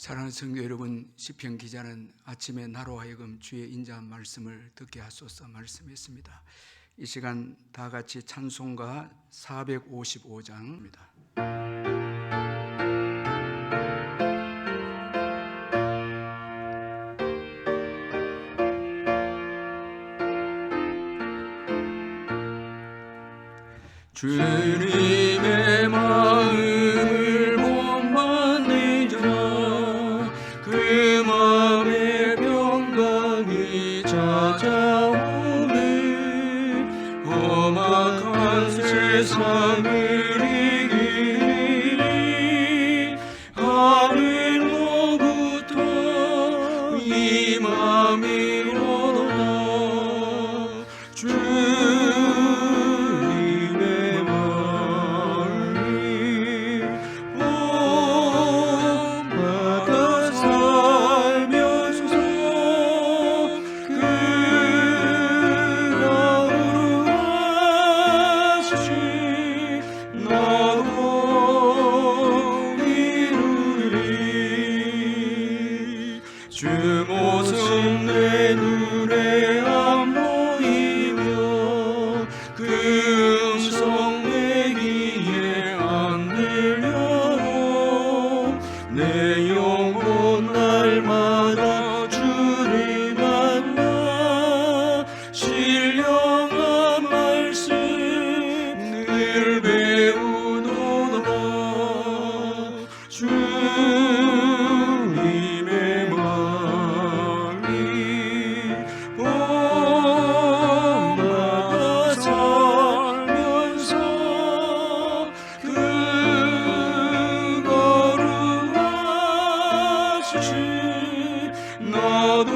사랑하는 성도 여러분, 시편 기자는 아침에 나로 하여금 주의 인자한 말씀을 듣게 하소서 말씀했습니다. 이 시간 다 같이 찬송가 455장입니다. 주님의 마음을 못 만지자 그 마음의 평강이 찾아오네. 험악한 세상을 이기리 하늘로부터 이 마음이 오도다. 주 모습 내 눈에 안 보이며 그 음성 내 귀에 안 들려도 내 영혼 날마다 주를 만나 신령한 말씀 늘 배우노다. 주님의 봄마다 살면서 그 걸음하듯이 나도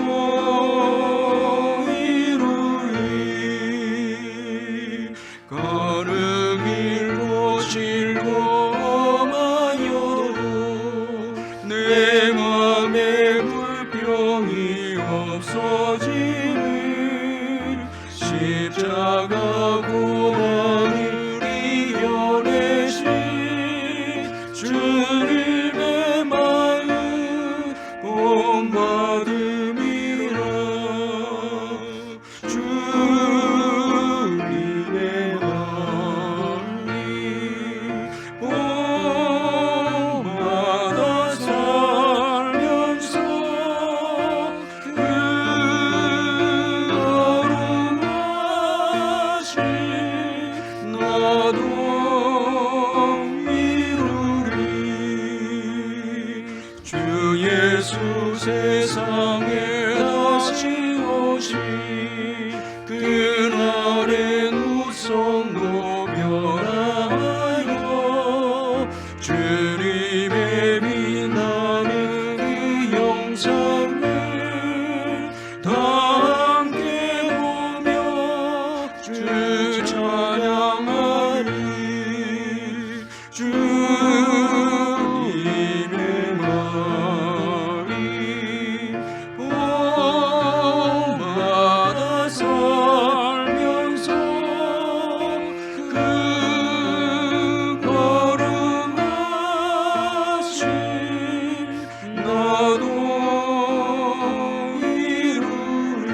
이루리. 가는 길도 싫고 험하여도 내 맘에 불평이 없어지는 십자가 고난을 이겨내신 주님의 마음 본받음이라. 주님의 마음이 봄마다 살면서 그 걸음하듯이 나도 이루리. 주 예수 세상에 다시 오시 그날의 누성도 변하여 주님의 빛나는 그 영상을 다 함께 보며 주 찬양하리. 주님의 마음이 봄마다 살면서 그 걸음하듯이 나도 이루리.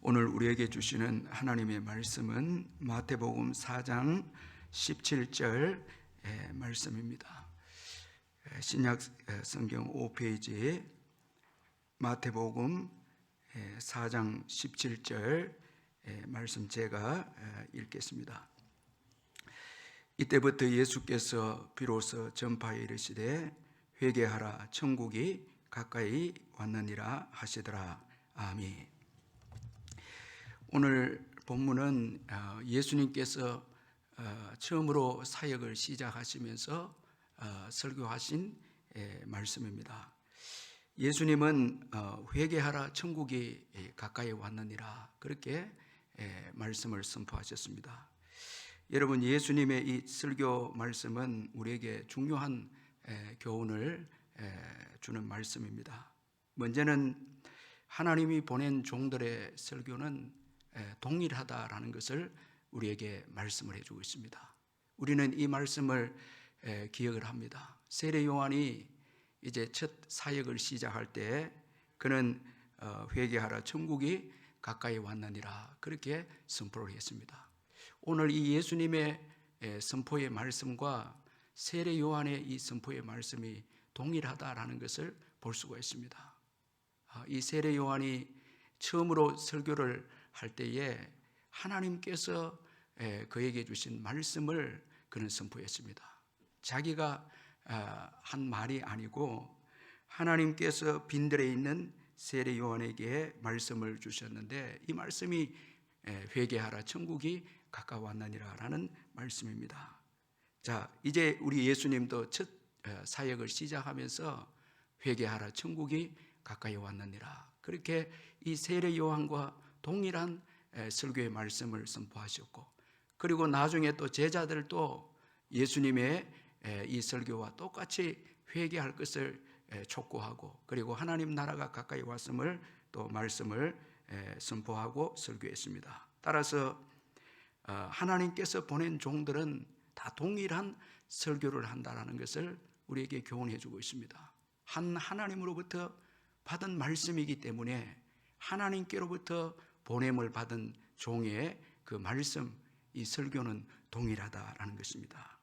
오늘 우리에게 주시는 하나님의 말씀은 마태복음 4장 17절 말씀입니다. 신약 성경 5페이지에 마태복음 4장 17절 말씀 제가 읽겠습니다. 이때부터 예수께서 비로소 전파에 이르시되 회개하라 천국이 가까이 왔느니라 하시더라. 아멘. 오늘 본문은 예수님께서 처음으로 사역을 시작하시면서 설교하신 말씀입니다. 예수님은 회개하라 천국이 가까이 왔느니라 그렇게 말씀을 선포하셨습니다. 여러분, 예수님의 이 설교 말씀은 우리에게 중요한 교훈을 주는 말씀입니다. 먼저는 하나님이 보낸 종들의 설교는 동일하다라는 것을 우리에게 말씀을 해주고 있습니다. 우리는 이 말씀을 기억을 합니다. 세례 요한이 이제 첫 사역을 시작할 때 그는 회개하라 천국이 가까이 왔느니라 그렇게 선포를 했습니다. 오늘 이 예수님의 선포의 말씀과 세례 요한의 이 선포의 말씀이 동일하다라는 것을 볼 수가 있습니다. 이 세례 요한이 처음으로 설교를 할 때에 하나님께서 그에게 주신 말씀을 그는 선포했습니다. 자기가 한 말이 아니고 하나님께서 빈들에 있는 세례 요한에게 말씀을 주셨는데 이 말씀이 회개하라 천국이 가까웠느니라 라는 말씀입니다. 자, 이제 우리 예수님도 첫 사역을 시작하면서 회개하라 천국이 가까이 왔느니라 그렇게 이 세례 요한과 동일한 설교의 말씀을 선포하셨고, 그리고 나중에 또 제자들도 예수님의 이 설교와 똑같이 회개할 것을 촉구하고, 그리고 하나님 나라가 가까이 왔음을 또 말씀을 선포하고 설교했습니다. 따라서 하나님께서 보낸 종들은 다 동일한 설교를 한다는 것을 우리에게 교훈해 주고 있습니다. 한 하나님으로부터 받은 말씀이기 때문에 하나님께로부터 보냄을 받은 종의 그 말씀, 이 설교는 동일하다라는 것입니다.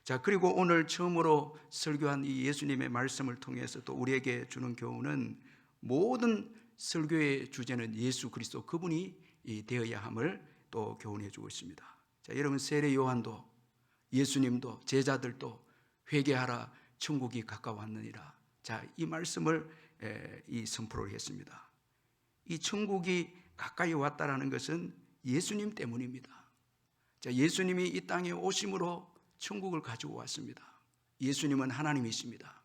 자, 그리고 오늘 처음으로 설교한 이 예수님의 말씀을 통해서 또 우리에게 주는 교훈은 모든 설교의 주제는 예수 그리스도 그분이 되어야 함을 또 교훈해 주고 있습니다. 자, 여러분 세례 요한도 예수님도 제자들도 회개하라 천국이 가까웠느니라. 자, 이 말씀을 이 선포를 했습니다. 이 천국이 가까이 왔다라는 것은 예수님 때문입니다. 자, 예수님이 이 땅에 오심으로 천국을 가지고 왔습니다. 예수님은 하나님이십니다.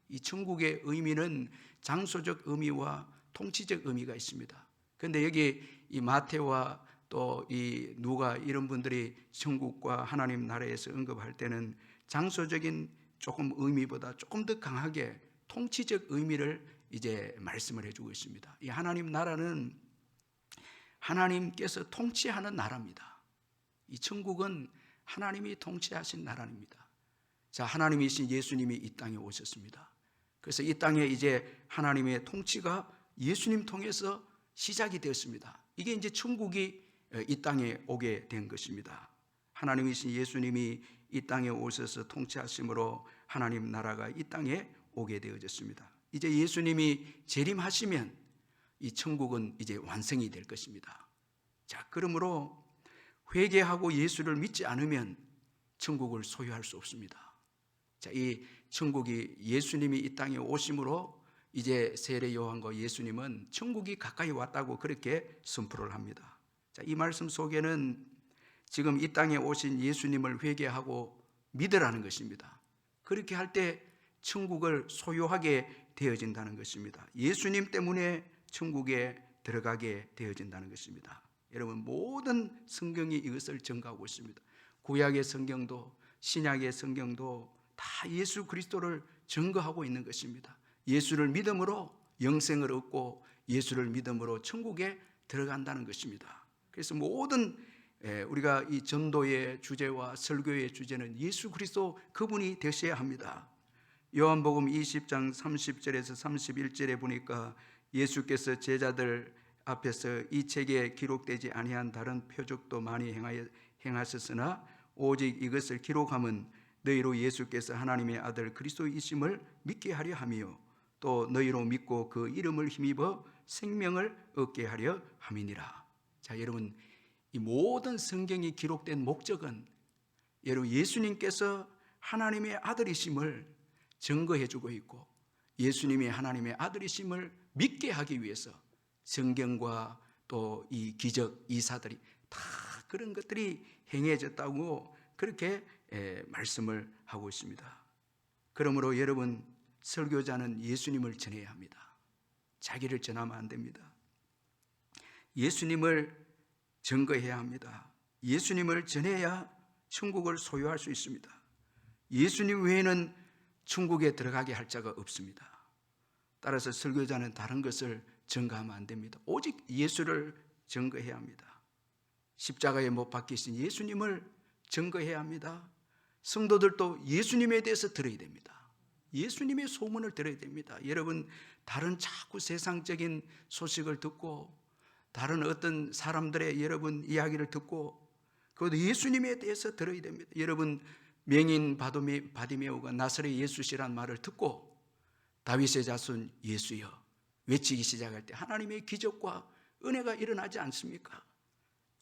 이 천국의 의미는 장소적 의미와 통치적 의미가 있습니다. 그런데 여기 이 마태와 또 이 누가 이런 분들이 천국과 하나님 나라에서 언급할 때는 장소적인 조금 의미보다 조금 더 강하게 통치적 의미를 이제 말씀을 해주고 있습니다. 이 하나님 나라는 하나님께서 통치하는 나라입니다. 이 천국은 하나님이 통치하신 나라입니다. 자, 하나님이신 예수님이 이 땅에 오셨습니다. 그래서 이 땅에 이제 하나님의 통치가 예수님 통해서 시작이 되었습니다. 이게 이제 천국이 이 땅에 오게 된 것입니다. 하나님이신 예수님이 이 땅에 오셔서 통치하심으로 하나님 나라가 이 땅에 오게 되어졌습니다. 이제 예수님이 재림하시면 이 천국은 이제 완성이 될 것입니다. 자, 그러므로 회개하고 예수를 믿지 않으면 천국을 소유할 수 없습니다. 자, 이 천국이 예수님이 이 땅에 오심으로 이제 세례 요한과 예수님은 천국이 가까이 왔다고 그렇게 선포를 합니다. 자, 이 말씀 속에는 지금 이 땅에 오신 예수님을 회개하고 믿으라는 것입니다. 그렇게 할 때 천국을 소유하게 되어진다는 것입니다. 예수님 때문에 천국에 들어가게 되어진다는 것입니다. 여러분, 모든 성경이 이것을 증거하고 있습니다. 구약의 성경도 신약의 성경도 다 예수 그리스도를 증거하고 있는 것입니다. 예수를 믿음으로 영생을 얻고 예수를 믿음으로 천국에 들어간다는 것입니다. 그래서 모든 우리가 이 전도의 주제와 설교의 주제는 예수 그리스도 그분이 되셔야 합니다. 요한복음 20장 30절에서 31절에 보니까 예수께서 제자들 앞에서 이 책에 기록되지 아니한 다른 표적도 많이 행하셨으나 오직 이것을 기록함은 너희로 예수께서 하나님의 아들 그리스도이심을 믿게 하려 함이요 또 너희로 믿고 그 이름을 힘입어 생명을 얻게 하려 함이니라. 자, 여러분, 이 모든 성경이 기록된 목적은 여러분 예수님께서 하나님의 아들이심을 증거해 주고 있고 예수님이 하나님의 아들이심을 믿게 하기 위해서 성경과 또 이 기적 이사들이 다 그런 것들이 행해졌다고 그렇게 말씀을 하고 있습니다. 그러므로 여러분, 설교자는 예수님을 전해야 합니다. 자기를 전하면 안 됩니다. 예수님을 증거해야 합니다. 예수님을 전해야 천국을 소유할 수 있습니다. 예수님 외에는 천국에 들어가게 할 자가 없습니다. 따라서 설교자는 다른 것을 증거하면 안 됩니다. 오직 예수를 증거해야 합니다. 십자가에 못 박히신 예수님을 증거해야 합니다. 성도들도 예수님에 대해서 들어야 됩니다. 예수님의 소문을 들어야 됩니다. 여러분, 다른 자꾸 세상적인 소식을 듣고 다른 어떤 사람들의 여러분 이야기를 듣고 그것도 예수님에 대해서 들어야 됩니다. 여러분, 명인 바디메오가 나사렛 예수시란 말을 듣고 다윗의 자손 예수여 외치기 시작할 때 하나님의 기적과 은혜가 일어나지 않습니까?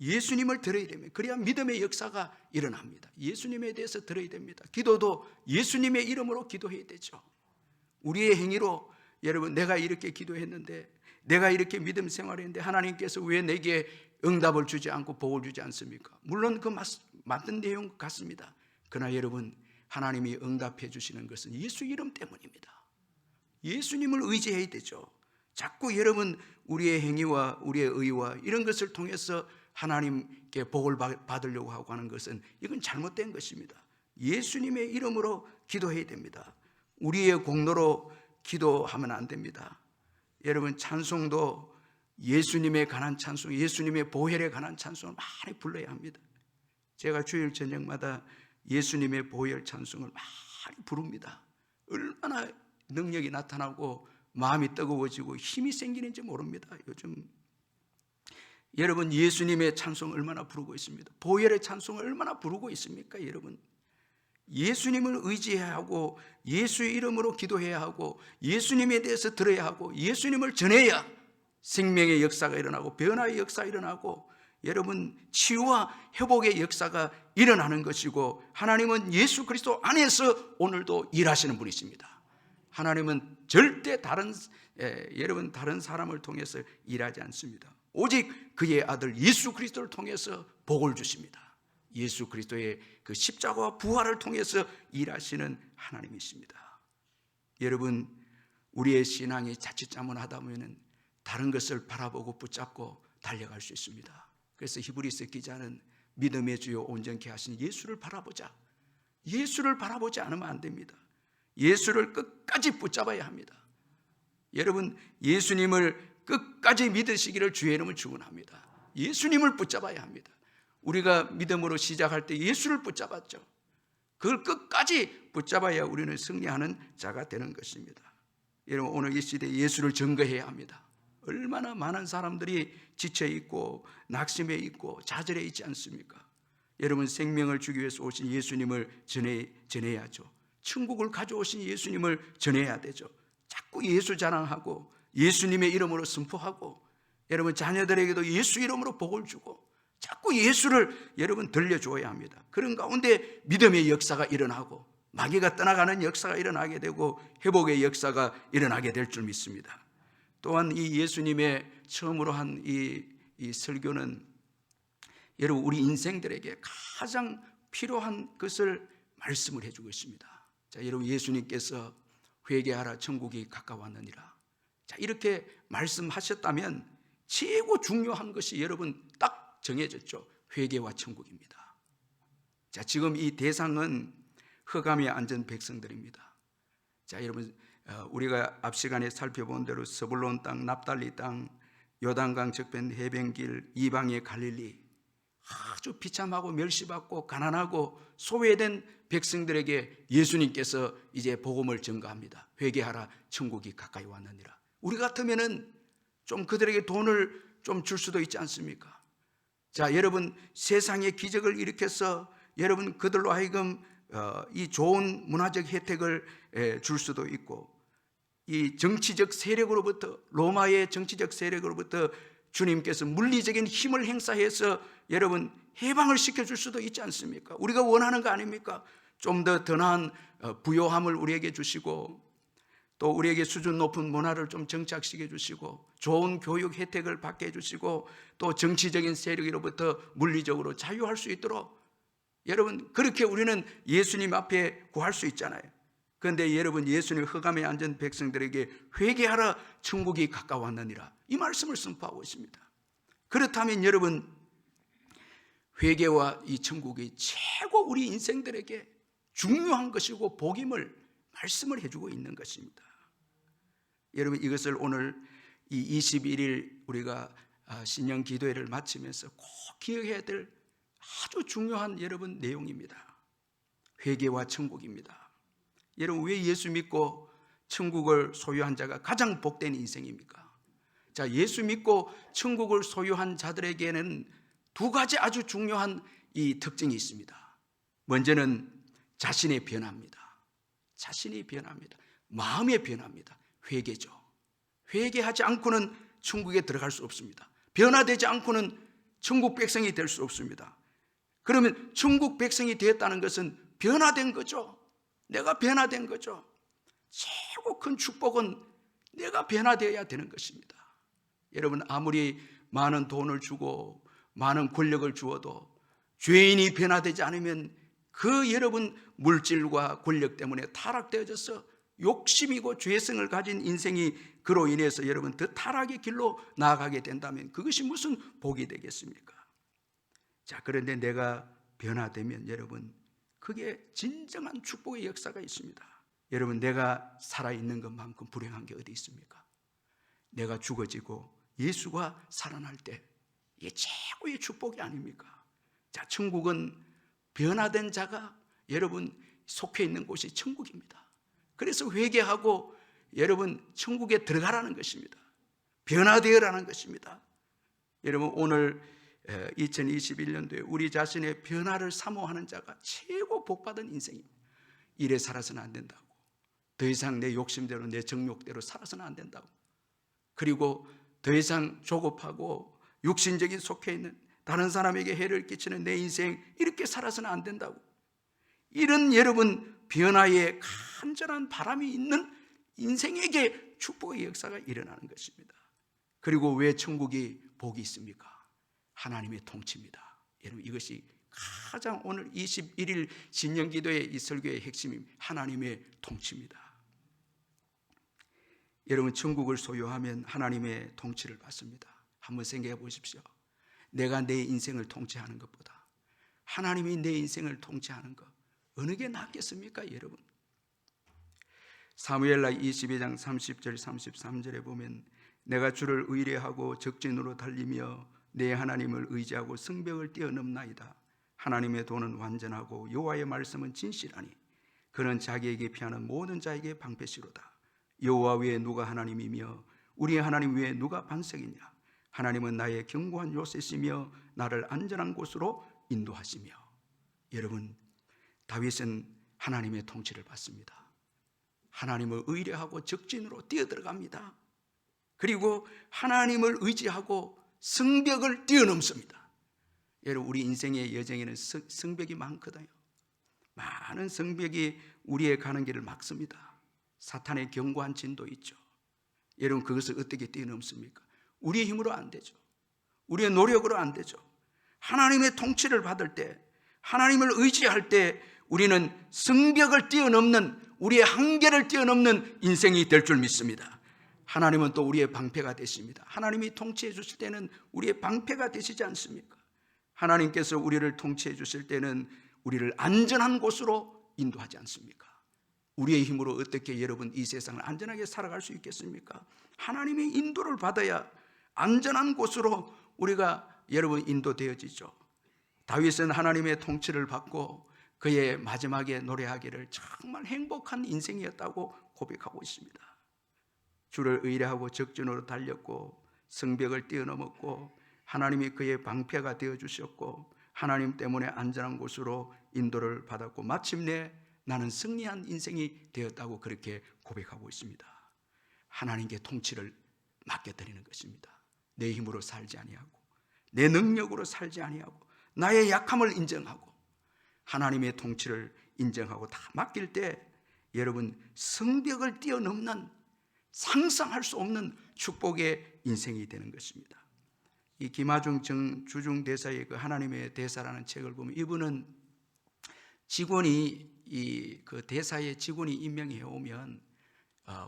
예수님을 들어야 됩니다. 그래야 믿음의 역사가 일어납니다. 예수님에 대해서 들어야 됩니다. 기도도 예수님의 이름으로 기도해야 되죠. 우리의 행위로 여러분, 내가 이렇게 기도했는데, 내가 이렇게 믿음 생활했는데 하나님께서 왜 내게 응답을 주지 않고 복을 주지 않습니까? 물론 그 맞는 내용 같습니다. 그러나 여러분, 하나님이 응답해 주시는 것은 예수 이름 때문입니다. 예수님을 의지해야 되죠. 자꾸 여러분, 우리의 행위와 우리의 의와 이런 것을 통해서 하나님께 복을 받으려고 하고 하는 것은 이건 잘못된 것입니다. 예수님의 이름으로 기도해야 됩니다. 우리의 공로로 기도하면 안 됩니다. 여러분, 찬송도 예수님에 관한 찬송, 예수님의 보혈에 관한 찬송을 많이 불러야 합니다. 제가 주일 저녁마다 예수님의 보혈 찬송을 많이 부릅니다. 얼마나 능력이 나타나고 마음이 뜨거워지고 힘이 생기는지 모릅니다. 요즘 여러분, 예수님의 찬송 얼마나 부르고 있습니다. 보혈의 찬송을 얼마나 부르고 있습니까? 여러분, 예수님을 의지해야 하고 예수의 이름으로 기도해야 하고 예수님에 대해서 들어야 하고 예수님을 전해야 생명의 역사가 일어나고 변화의 역사가 일어나고 여러분, 치유와 회복의 역사가 일어나는 것이고, 하나님은 예수 그리스도 안에서 오늘도 일하시는 분이십니다. 하나님은 절대 여러분, 다른 사람을 통해서 일하지 않습니다. 오직 그의 아들 예수 그리스도를 통해서 복을 주십니다. 예수 그리스도의 그 십자가와 부활을 통해서 일하시는 하나님이십니다. 여러분, 우리의 신앙이 자칫 잘못하다 보면 다른 것을 바라보고 붙잡고 달려갈 수 있습니다. 그래서 히브리서 기자는 믿음의 주요 온전케 하신 예수를 바라보자. 예수를 바라보지 않으면 안 됩니다. 예수를 끝까지 붙잡아야 합니다. 여러분, 예수님을 끝까지 믿으시기를 주의 이름을 축원합니다. 예수님을 붙잡아야 합니다. 우리가 믿음으로 시작할 때 예수를 붙잡았죠. 그걸 끝까지 붙잡아야 우리는 승리하는 자가 되는 것입니다. 여러분, 오늘 이 시대에 예수를 증거해야 합니다. 얼마나 많은 사람들이 지쳐 있고 낙심해 있고 좌절해 있지 않습니까? 여러분, 생명을 주기 위해서 오신 예수님을 전해야죠. 천국을 가져오신 예수님을 전해야 되죠. 자꾸 예수 자랑하고 예수님의 이름으로 선포하고 여러분, 자녀들에게도 예수 이름으로 복을 주고 자꾸 예수를 여러분 들려줘야 합니다. 그런 가운데 믿음의 역사가 일어나고 마귀가 떠나가는 역사가 일어나게 되고 회복의 역사가 일어나게 될 줄 믿습니다. 또한 이 예수님의 처음으로 한 이 설교는 여러분, 우리 인생들에게 가장 필요한 것을 말씀을 해주고 있습니다. 자, 여러분, 예수님께서 회개하라 천국이 가까웠느니라. 자, 이렇게 말씀하셨다면 최고 중요한 것이 여러분 딱 정해졌죠. 회개와 천국입니다. 자, 지금 이 대상은 흑암에 앉은 백성들입니다. 자, 여러분, 우리가 앞 시간에 살펴본 대로 스불론 땅, 납달리 땅, 요단강 저편 해변길, 이방의 갈릴리, 아주 비참하고 멸시받고 가난하고 소외된 백성들에게 예수님께서 이제 복음을 전가합니다. 회개하라 천국이 가까이 왔느니라. 우리 같으면은 좀 그들에게 돈을 좀 줄 수도 있지 않습니까? 자, 여러분, 세상의 기적을 일으켜서 여러분 그들로 하여금 이 좋은 문화적 혜택을 줄 수도 있고, 이 정치적 세력으로부터, 로마의 정치적 세력으로부터 주님께서 물리적인 힘을 행사해서 여러분 해방을 시켜줄 수도 있지 않습니까? 우리가 원하는 거 아닙니까? 좀 더 나은 부요함을 우리에게 주시고, 또 우리에게 수준 높은 문화를 좀 정착시켜 주시고, 좋은 교육 혜택을 받게 해주시고, 또 정치적인 세력으로부터 물리적으로 자유할 수 있도록 여러분, 그렇게 우리는 예수님 앞에 구할 수 있잖아요. 그런데 여러분, 예수님 흑암에 앉은 백성들에게 회개하라 천국이 가까웠느니라, 이 말씀을 선포하고 있습니다. 그렇다면 여러분, 회개와 이 천국이 최고 우리 인생들에게 중요한 것이고 복임을 말씀을 해주고 있는 것입니다. 여러분, 이것을 오늘 이 21일 우리가 신령 기도회를 마치면서 꼭 기억해야 될 아주 중요한 여러분 내용입니다. 회개와 천국입니다. 여러분, 왜 예수 믿고 천국을 소유한 자가 가장 복된 인생입니까? 자, 예수 믿고 천국을 소유한 자들에게는 두 가지 아주 중요한 이 특징이 있습니다. 먼저는 자신의 변화입니다. 자신이 변합니다. 마음의 변화입니다. 회개죠. 회개하지 않고는 천국에 들어갈 수 없습니다. 변화되지 않고는 천국 백성이 될 수 없습니다. 그러면 천국 백성이 되었다는 것은 변화된 거죠. 내가 변화된 거죠. 최고 큰 축복은 내가 변화되어야 되는 것입니다. 여러분, 아무리 많은 돈을 주고 많은 권력을 주어도 죄인이 변화되지 않으면 그 여러분 물질과 권력 때문에 타락되어져서 욕심이고 죄성을 가진 인생이 그로 인해서 여러분 더 타락의 길로 나아가게 된다면 그것이 무슨 복이 되겠습니까? 자, 그런데 내가 변화되면 여러분 그게 진정한 축복의 역사가 있습니다. 여러분, 내가 살아있는 것만큼 불행한 게 어디 있습니까? 내가 죽어지고 예수가 살아날 때 이게 최고의 축복이 아닙니까? 자, 천국은 변화된 자가 여러분 속해 있는 곳이 천국입니다. 그래서 회개하고 여러분 천국에 들어가라는 것입니다. 변화되어라는 것입니다. 여러분, 오늘 2021년도에 우리 자신의 변화를 사모하는 자가 최고 복받은 인생입니다. 이래 살아서는 안 된다고, 더 이상 내 욕심대로 내 정욕대로 살아서는 안 된다고, 그리고 더 이상 조급하고 육신적인 속해 있는 다른 사람에게 해를 끼치는 내 인생 이렇게 살아서는 안 된다고, 이런 여러분 변화의 간절한 바람이 있는 인생에게 축복의 역사가 일어나는 것입니다. 그리고 왜 천국이 복이 있습니까? 하나님의 통치입니다. 여러분, 이것이 가장 오늘 21일 신년기도의 이 설교의 핵심입니다. 하나님의 통치입니다. 여러분, 천국을 소유하면 하나님의 통치를 받습니다. 한번 생각해 보십시오. 내가 내 인생을 통치하는 것보다 하나님이 내 인생을 통치하는 것, 어느 게 낫겠습니까, 여러분? 사무엘하 22장 30절 33절에 보면 내가 주를 의뢰하고 적진으로 달리며 내 하나님을 의지하고 성벽을 뛰어넘나이다. 하나님의 도는 완전하고 여호와의 말씀은 진실하니 그는 자기에게 피하는 모든 자에게 방패시로다. 여호와 외에 누가 하나님이며 우리의 하나님 외에 누가 반석이냐? 하나님은 나의 견고한 요새시며 나를 안전한 곳으로 인도하시며. 여러분, 다윗은 하나님의 통치를 받습니다. 하나님을 의뢰하고 적진으로 뛰어들어갑니다. 그리고 하나님을 의지하고 성벽을 뛰어넘습니다. 여러분, 우리 인생의 여정에는 성벽이 많거든요. 많은 성벽이 우리의 가는 길을 막습니다. 사탄의 견고한 진도 있죠. 여러분, 그것을 어떻게 뛰어넘습니까? 우리의 힘으로 안 되죠. 우리의 노력으로 안 되죠. 하나님의 통치를 받을 때, 하나님을 의지할 때 우리는 성벽을 뛰어넘는, 우리의 한계를 뛰어넘는 인생이 될 줄 믿습니다. 하나님은 또 우리의 방패가 되십니다. 하나님이 통치해 주실 때는 우리의 방패가 되시지 않습니까? 하나님께서 우리를 통치해 주실 때는 우리를 안전한 곳으로 인도하지 않습니까? 우리의 힘으로 어떻게 여러분 이 세상을 안전하게 살아갈 수 있겠습니까? 하나님의 인도를 받아야 안전한 곳으로 우리가 여러분 인도되어지죠. 다윗은 하나님의 통치를 받고 그의 마지막에 노래하기를 정말 행복한 인생이었다고 고백하고 있습니다. 주를 의뢰하고 적진으로 달렸고 성벽을 뛰어넘었고 하나님이 그의 방패가 되어주셨고 하나님 때문에 안전한 곳으로 인도를 받았고 마침내 나는 승리한 인생이 되었다고 그렇게 고백하고 있습니다. 하나님께 통치를 맡겨드리는 것입니다. 내 힘으로 살지 아니하고 내 능력으로 살지 아니하고 나의 약함을 인정하고 하나님의 통치를 인정하고 다 맡길 때 여러분 성벽을 뛰어넘는 상상할 수 없는 축복의 인생이 되는 것입니다. 이 김하중 주중 대사의 그 하나님의 대사라는 책을 보면 이분은 직원이 그 대사의 직원이 임명해 오면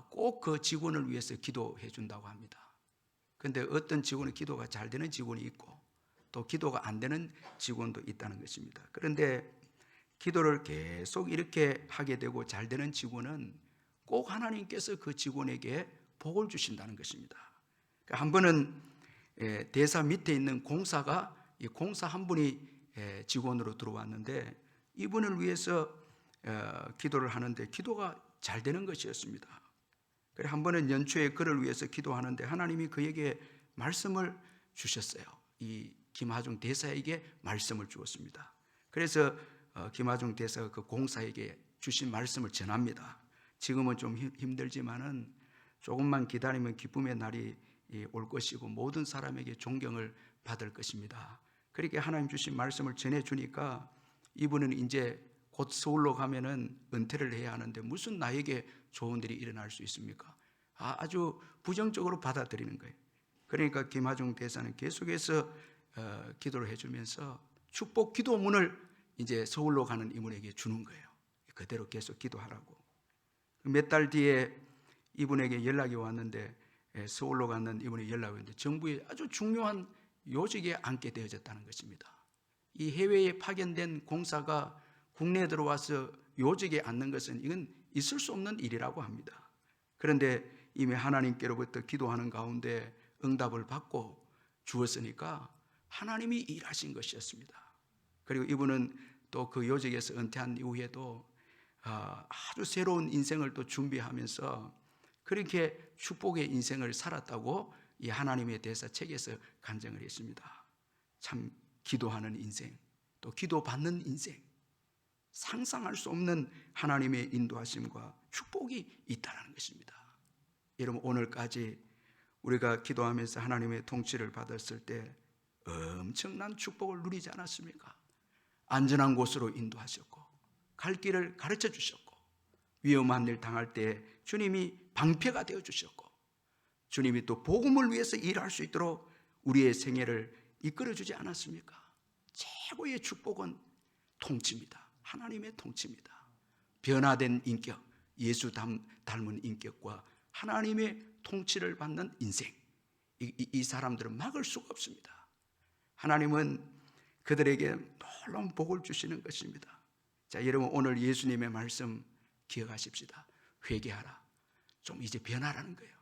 꼭 그 직원을 위해서 기도해 준다고 합니다. 그런데 어떤 직원은 기도가 잘 되는 직원이 있고 또 기도가 안 되는 직원도 있다는 것입니다. 그런데 기도를 계속 이렇게 하게 되고 잘 되는 직원은 꼭 하나님께서 그 직원에게 복을 주신다는 것입니다. 한 번은 대사 밑에 있는 공사 한 분이 직원으로 들어왔는데 이분을 위해서 기도를 하는데 기도가 잘 되는 것이었습니다. 그래 한 번은 연초에 그를 위해서 기도하는데 하나님이 그에게 말씀을 주셨어요. 이 김하중 대사에게 말씀을 주었습니다. 그래서 김하중 대사가 그 공사에게 주신 말씀을 전합니다. 지금은 좀 힘들지만은 조금만 기다리면 기쁨의 날이 올 것이고 모든 사람에게 존경을 받을 것입니다. 그렇게 하나님 주신 말씀을 전해주니까 이분은 이제 곧 서울로 가면은 은퇴를 해야 하는데 무슨 나에게 좋은 일이 일어날 수 있습니까? 아주 부정적으로 받아들이는 거예요. 그러니까 김하중 대사는 계속해서 기도를 해주면서 축복 기도문을 이제 서울로 가는 이분에게 주는 거예요. 그대로 계속 기도하라고. 몇 달 뒤에 이분에게 연락이 왔는데 서울로 가는 이분이 연락이 왔는데 정부의 아주 중요한 요직에 앉게 되어졌다는 것입니다. 이 해외에 파견된 공사가 국내에 들어와서 요직에 앉는 것은 이건 있을 수 없는 일이라고 합니다. 그런데 이미 하나님께로부터 기도하는 가운데 응답을 받고 주었으니까 하나님이 일하신 것이었습니다. 그리고 이분은 또 그 요직에서 은퇴한 이후에도 아주 새로운 인생을 또 준비하면서 그렇게 축복의 인생을 살았다고 이 하나님의 대사 책에서 간증을 했습니다. 참 기도하는 인생, 또 기도받는 인생, 상상할 수 없는 하나님의 인도하심과 축복이 있다는 것입니다. 여러분, 오늘까지 우리가 기도하면서 하나님의 통치를 받았을 때 엄청난 축복을 누리지 않았습니까? 안전한 곳으로 인도하셨고 갈 길을 가르쳐 주셨고 위험한 일 당할 때 주님이 방패가 되어 주셨고 주님이 또 복음을 위해서 일할 수 있도록 우리의 생애를 이끌어 주지 않았습니까? 최고의 축복은 통치입니다. 하나님의 통치입니다. 변화된 인격, 예수 닮은 인격과 하나님의 통치를 받는 인생, 이 사람들은 막을 수가 없습니다. 하나님은 그들에게 놀라운 복을 주시는 것입니다. 자, 여러분, 오늘 예수님의 말씀 기억하십시다. 회개하라. 좀 이제 변하라는 거예요.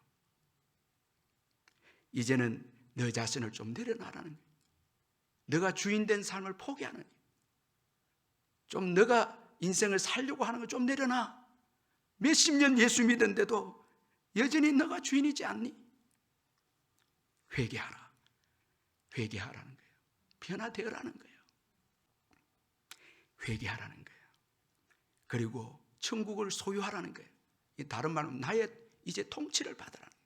이제는 너 자신을 좀 내려놔라는 거예요. 너가 주인된 삶을 포기하는 거예요. 좀 너가 인생을 살려고 하는 거 좀 내려놔. 몇십 년 예수 믿었는데도 여전히 너가 주인이지 않니? 회개하라. 회개하라는 거예요. 변화되어라는 거예요. 회개하라는 거예요. 그리고 천국을 소유하라는 거예요. 다른 말로 나의 이제 통치를 받으라는 거예요.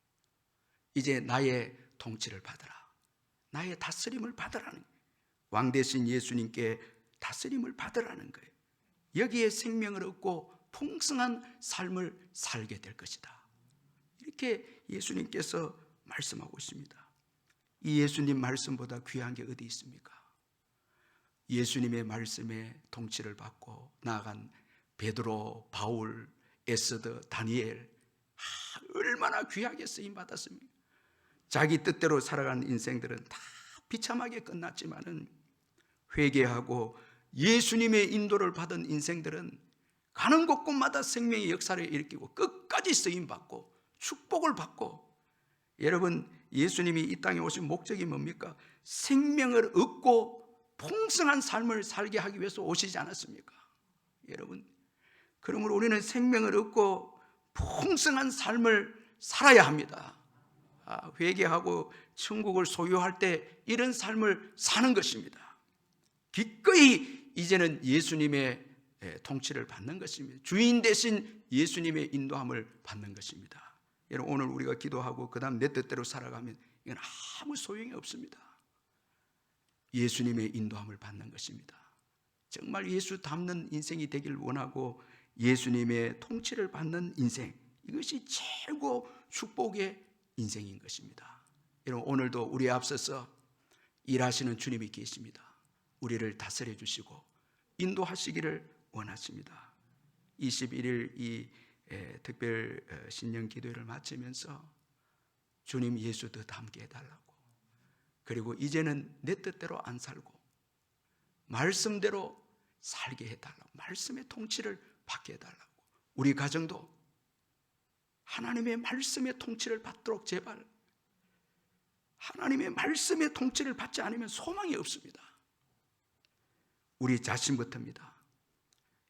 이제 나의 통치를 받으라. 나의 다스림을 받으라는 거예요. 왕 대신 예수님께 다스림을 받으라는 거예요. 여기에 생명을 얻고 풍성한 삶을 살게 될 것이다. 이렇게 예수님께서 말씀하고 있습니다. 이 예수님 말씀보다 귀한 게 어디 있습니까? 예수님의 말씀에 통치를 받고 나아간 베드로, 바울, 에스더, 다니엘, 얼마나 귀하게 쓰임받았습니까? 자기 뜻대로 살아가는 인생들은 다 비참하게 끝났지만은 회개하고 예수님의 인도를 받은 인생들은 가는 곳곳마다 생명의 역사를 일으키고 끝까지 쓰임받고 축복을 받고, 여러분, 예수님이 이 땅에 오신 목적이 뭡니까? 생명을 얻고 풍성한 삶을 살게 하기 위해서 오시지 않았습니까? 여러분, 그러므로 우리는 생명을 얻고 풍성한 삶을 살아야 합니다. 회개하고 천국을 소유할 때 이런 삶을 사는 것입니다. 기꺼이 이제는 예수님의 통치를 받는 것입니다. 주인 대신 예수님의 인도함을 받는 것입니다. 여러분, 오늘 우리가 기도하고 그 다음 내 뜻대로 살아가면 이건 아무 소용이 없습니다. 예수님의 인도함을 받는 것입니다. 정말 예수 닮는 인생이 되길 원하고 예수님의 통치를 받는 인생, 이것이 최고 축복의 인생인 것입니다. 여러분, 오늘도 우리에 앞서서 일하시는 주님이 계십니다. 우리를 다스려 주시고 인도하시기를 원하십니다. 21일 이 특별 신년 기도회를 마치면서 주님 예수 더 닮게 해달라고, 그리고 이제는 내 뜻대로 안 살고 말씀대로 살게 해달라고, 말씀의 통치를 받게 해달라고, 우리 가정도 하나님의 말씀의 통치를 받도록 제발, 하나님의 말씀의 통치를 받지 않으면 소망이 없습니다. 우리 자신부터입니다.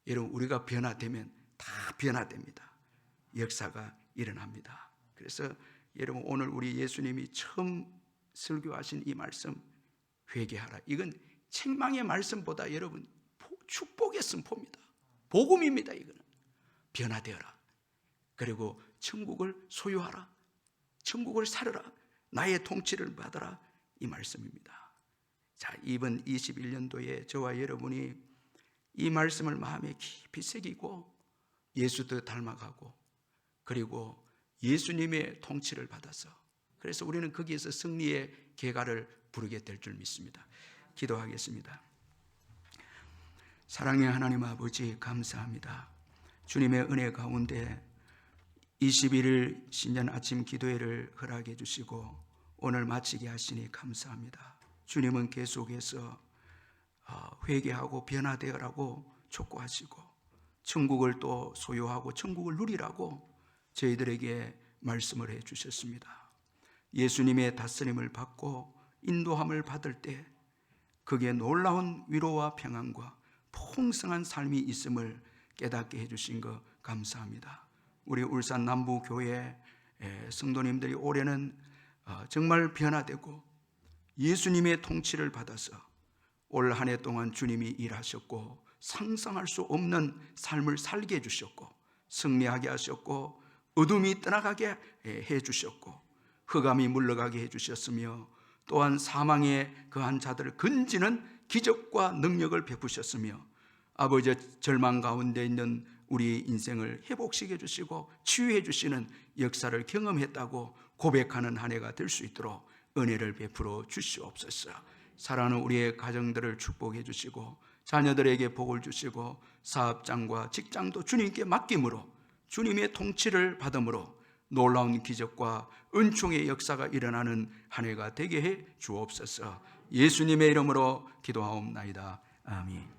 여러분, 우리가 변화되면 다 변화됩니다. 역사가 일어납니다. 그래서 여러분, 오늘 우리 예수님이 처음 설교하신 이 말씀, 회개하라, 이건 책망의 말씀보다 여러분 축복의 선포입니다. 복음입니다. 이거는 변화되어라, 그리고 천국을 소유하라, 천국을 살아라, 나의 통치를 받아라, 이 말씀입니다. 자, 이번 21년도에 저와 여러분이 이 말씀을 마음에 깊이 새기고 예수도 닮아가고, 그리고 예수님의 통치를 받아서, 그래서 우리는 거기에서 승리의 계가를 부르게 될 줄 믿습니다. 기도하겠습니다. 사랑의 하나님 아버지, 감사합니다. 주님의 은혜 가운데 21일 신년 아침 기도회를 허락해 주시고 오늘 마치게 하시니 감사합니다. 주님은 계속해서 회개하고 변화되어라고 촉구하시고 천국을 또 소유하고 천국을 누리라고 저희들에게 말씀을 해 주셨습니다. 예수님의 다스림을 받고 인도함을 받을 때 그게 놀라운 위로와 평안과 풍성한 삶이 있음을 깨닫게 해주신 것 감사합니다. 우리 울산 남부교회 성도님들이 올해는 정말 변화되고 예수님의 통치를 받아서 올 한 해 동안 주님이 일하셨고 상상할 수 없는 삶을 살게 해주셨고 승리하게 하셨고 어둠이 떠나가게 해주셨고 흑암이 물러가게 해주셨으며 또한 사망에 거한 자들을 건지는 기적과 능력을 베푸셨으며 아버지의 절망 가운데 있는 우리 인생을 회복시켜 주시고 치유해 주시는 역사를 경험했다고 고백하는 한 해가 될 수 있도록 은혜를 베풀어 주시옵소서. 사랑하는 우리의 가정들을 축복해 주시고 자녀들에게 복을 주시고 사업장과 직장도 주님께 맡김으로 주님의 통치를 받음으로 놀라운 기적과 은총의 역사가 일어나는 한 해가 되게 해 주옵소서. 예수님의 이름으로 기도하옵나이다. 아멘.